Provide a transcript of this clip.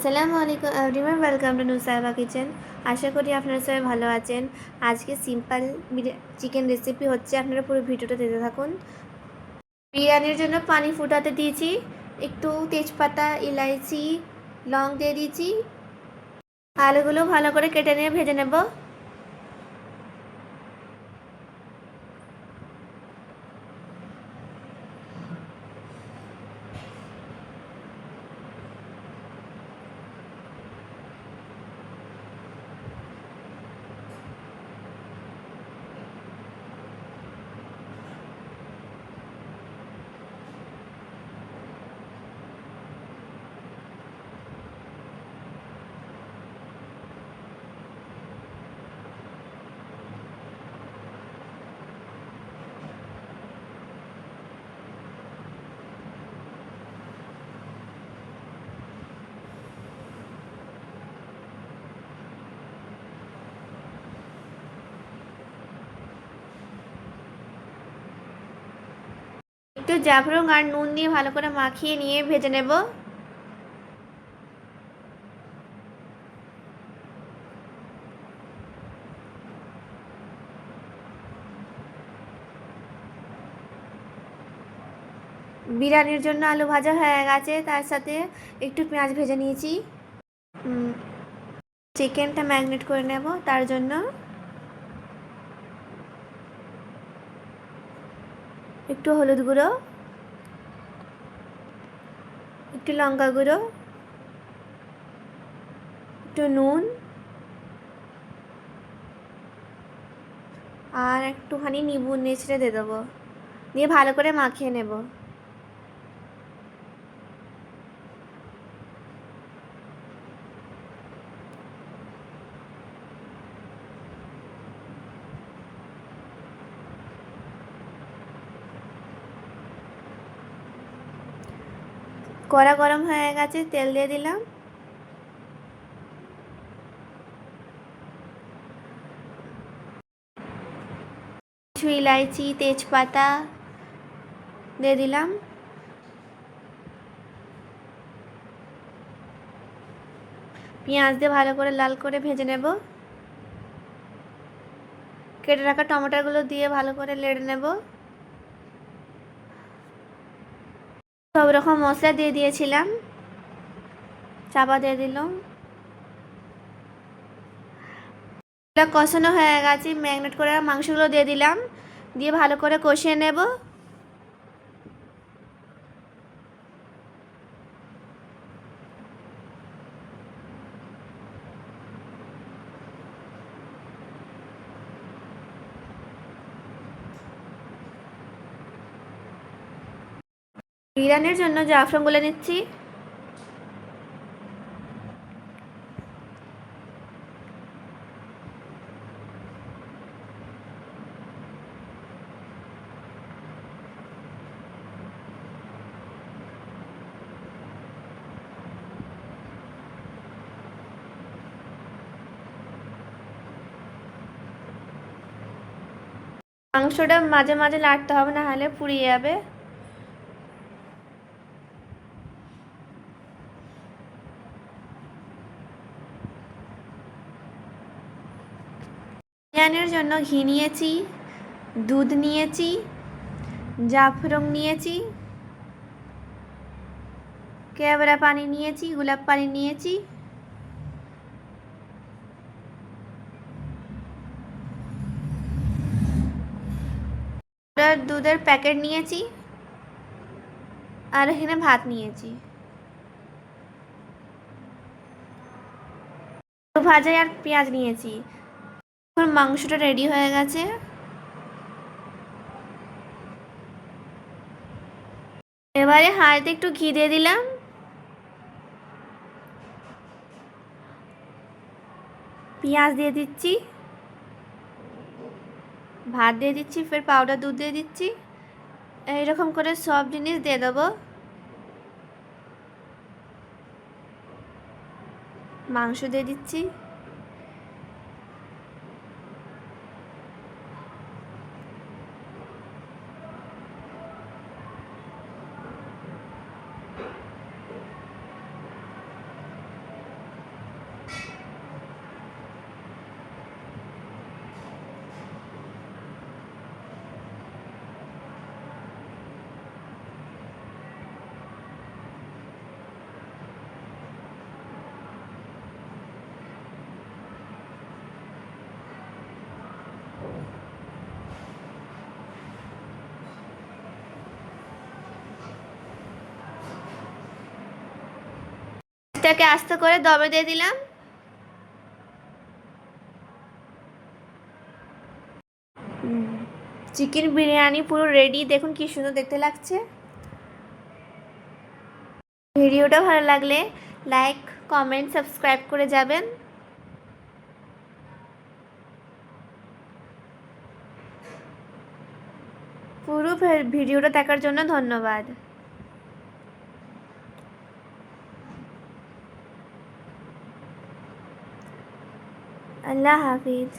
আসসালামু আলাইকুম everyone, welcome to Nusaiba kitchen. আশা করি আপনারা সবাই ভালো আছেন। আজকে সিম্পল চিকেন রেসিপি হচ্ছে, আপনারা পুরো ভিডিওটা দেখতে থাকুন। বিরিয়ানির জন্য পানি ফুটাতে দিয়েছি, একটু তেজপাতা, ইলাইচি, লং দিয়ে দিয়েছি। আলুগুলো ভালো করে কেটে নিয়ে ভেজে নেব। একটু জাফরং আর নুন দিয়ে ভালো করে মাখিয়ে নিয়ে ভেজে নেব। বিরিয়ানির জন্য আলু ভাজা হয়ে গেছে, তার সাথে একটু পেঁয়াজ ভেজে নিয়েছি। চিকেনটা ম্যারিনেট করে নেব, তার জন্য একটু হলুদ গুঁড়ো, একটু লঙ্কা গুঁড়ো, একটু নুন আর একটুখানি নিবু নেচড়ে দিয়ে দেবো, দিয়ে ভালো করে মাখিয়ে নেব। কড়া গরম হয়ে গেছে, তেল দিয়ে দিলাম। কিছু ইলাইচি, তেজপাতা দিয়ে দিলাম। পেঁয়াজ দিয়ে ভালো করে লাল করে ভেজে নেব। কেটে রাখা টমেটোগুলো দিয়ে ভালো করে নেড়ে নেব। সব রকম মশলা দিয়ে দিয়েছিলাম, চাপা দিয়ে দিলাম। কষানো হয়ে গেছে, ম্যারিনেট করে মাংসগুলো দিয়ে দিলাম, দিয়ে ভালো করে কষিয়ে নেব। বিরিয়ানির জন্য জাফরান গুলে নিচ্ছি। মাংসটা মাঝে মাঝে নাড়তে হবে, না হলে পুড়িয়ে যাবে। বিরিয়ানির জন্য ঘি নিয়েছি, দুধ নিয়েছি, জাফরং নিয়েছি, কেওড়া পানি নিয়েছি, গোলাপ পানি নিয়েছি, দুধের প্যাকেট নিয়েছি, আর এখানে ভাত নিয়েছি। ভাজা আর পেঁয়াজ নিয়েছি। এখন মাংসটা রেডি হয়ে গেছে। এবারে হাঁড়িতে একটু ঘি দিয়ে দিলাম, পেঁয়াজ দিয়ে দিচ্ছি, ভাত দিয়ে দিচ্ছি, ফের পাউডার দুধ দিয়ে দিচ্ছি। এইরকম করে সব জিনিস দিয়ে দেবো। মাংস দিয়ে দিচ্ছি। এটাকে আস্তে করে দমে দিয়ে দিলাম। চিকেন বিরিয়ানি পুরো রেডি, দেখুন কি সুন্দর দেখতে লাগছে। ভিডিওটা ভালো লাগলে লাইক, কমেন্ট, সাবস্ক্রাইব করে যাবেন। পুরো ভিডিওটা দেখার জন্য ধন্যবাদ। আল্লাহ হাফিজ।